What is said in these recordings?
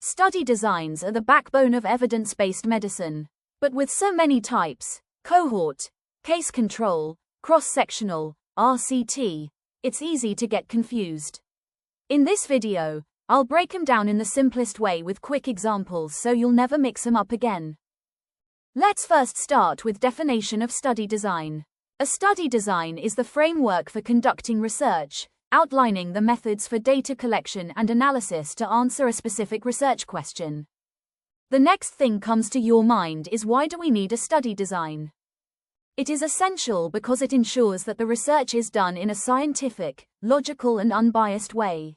Study designs are the backbone of evidence-based medicine. But with so many types, cohort, case control, cross-sectional, RCT, it's easy to get confused. In this video, I'll break them down in the simplest way with quick examples so you'll never mix them up again. Let's first start with definition of study design. A study design is the framework for conducting research, outlining the methods for data collection and analysis to answer a specific research question. The next thing comes to your mind is, why do we need a study design? It is essential because it ensures that the research is done in a scientific, logical and unbiased way.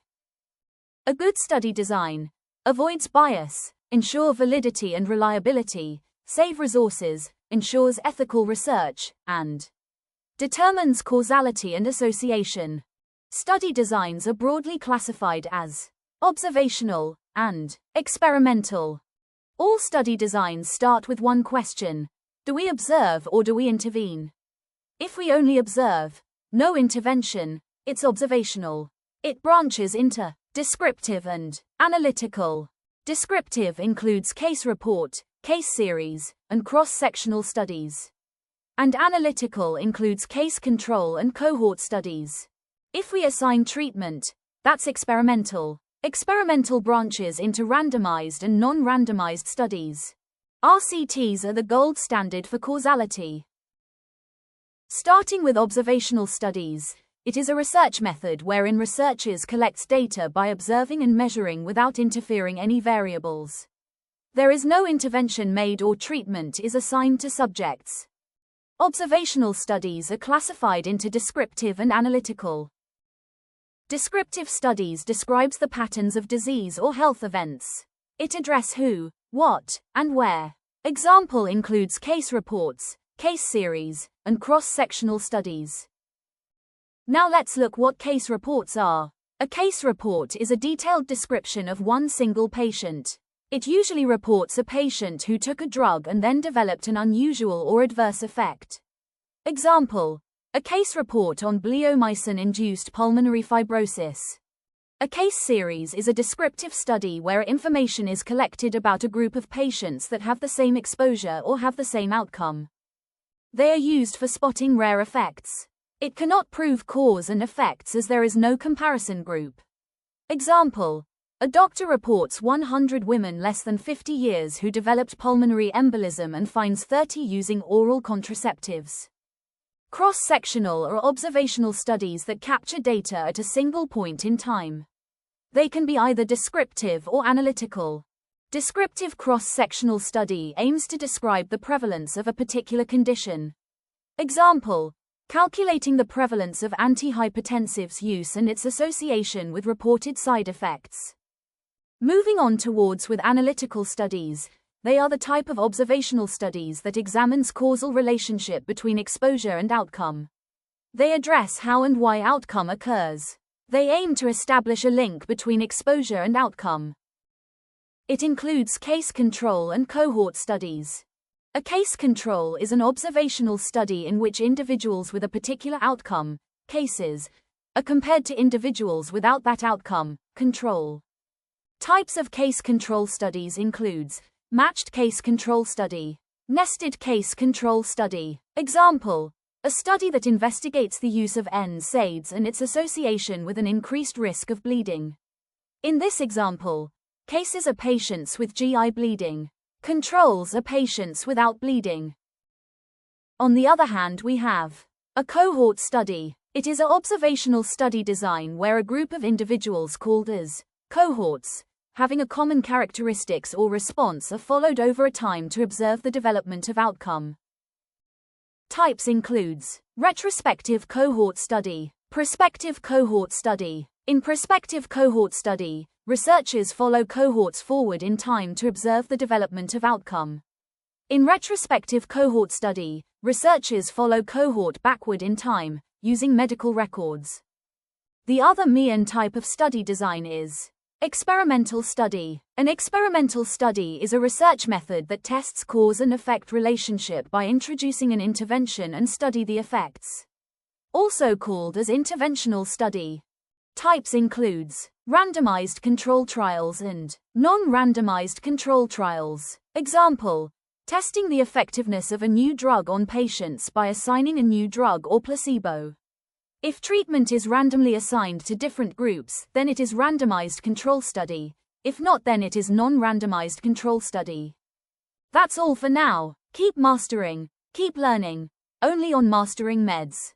A good study design avoids bias, ensures validity and reliability, saves resources, ensures ethical research, and determines causality and association. Study designs are broadly classified as observational and experimental. All study designs start with one question: do we observe or do we intervene? If we only observe, no intervention, it's observational. It branches into descriptive and analytical. Descriptive includes case report, case series, and cross-sectional studies. And analytical includes case control and cohort studies. If we assign treatment, that's experimental. Experimental branches into randomized and non-randomized studies. RCTs are the gold standard for causality. Starting with observational studies, it is a research method wherein researchers collect data by observing and measuring without interfering any variables. There is no intervention made or treatment is assigned to subjects. Observational studies are classified into descriptive and analytical. Descriptive studies describes the patterns of disease or health events. It addresses who, what, and where. Example includes case reports, case series, and cross-sectional studies. Now let's look what case reports are. A case report is a detailed description of one single patient. It usually reports a patient who took a drug and then developed an unusual or adverse effect. Example: a case report on bleomycin-induced pulmonary fibrosis. A case series is a descriptive study where information is collected about a group of patients that have the same exposure or have the same outcome. They are used for spotting rare effects. It cannot prove cause and effects as there is no comparison group. Example: a doctor reports 100 women less than 50 years who developed pulmonary embolism and finds 30 using oral contraceptives. Cross-sectional or observational studies that capture data at a single point in time. They can be either descriptive or analytical. Descriptive cross-sectional study aims to describe the prevalence of a particular condition. Example: calculating the prevalence of antihypertensives use and its association with reported side effects. Moving on towards with analytical studies, they are the type of observational studies that examines causal relationship between exposure and outcome. They address how and why outcome occurs. They aim to establish a link between exposure and outcome. It includes case control and cohort studies. A case control is an observational study in which individuals with a particular outcome, cases, are compared to individuals without that outcome, control. Types of case control studies includes matched case control study, nested case control study. Example: a study that investigates the use of NSAIDs and its association with an increased risk of bleeding. In this example, cases are patients with GI bleeding. Controls are patients without bleeding. On the other hand, we have a cohort study. It is an observational study design where a group of individuals called as cohorts, having a common characteristics or response, are followed over a time to observe the development of outcome. Types includes retrospective cohort study, prospective cohort study. In prospective cohort study, researchers follow cohorts forward in time to observe the development of outcome. In retrospective cohort study, researchers follow cohort backward in time, using medical records. The other main type of study design is experimental study. An experimental study is a research method that tests cause and effect relationship by introducing an intervention and study the effects. Also called as interventional study. Types includes randomized control trials and non-randomized control trials. Example, testing the effectiveness of a new drug on patients by assigning a new drug or placebo. If treatment is randomly assigned to different groups, then it is randomized control study. If not, then it is non-randomized control study. That's all for now. Keep mastering, keep learning, only on Mastering Meds.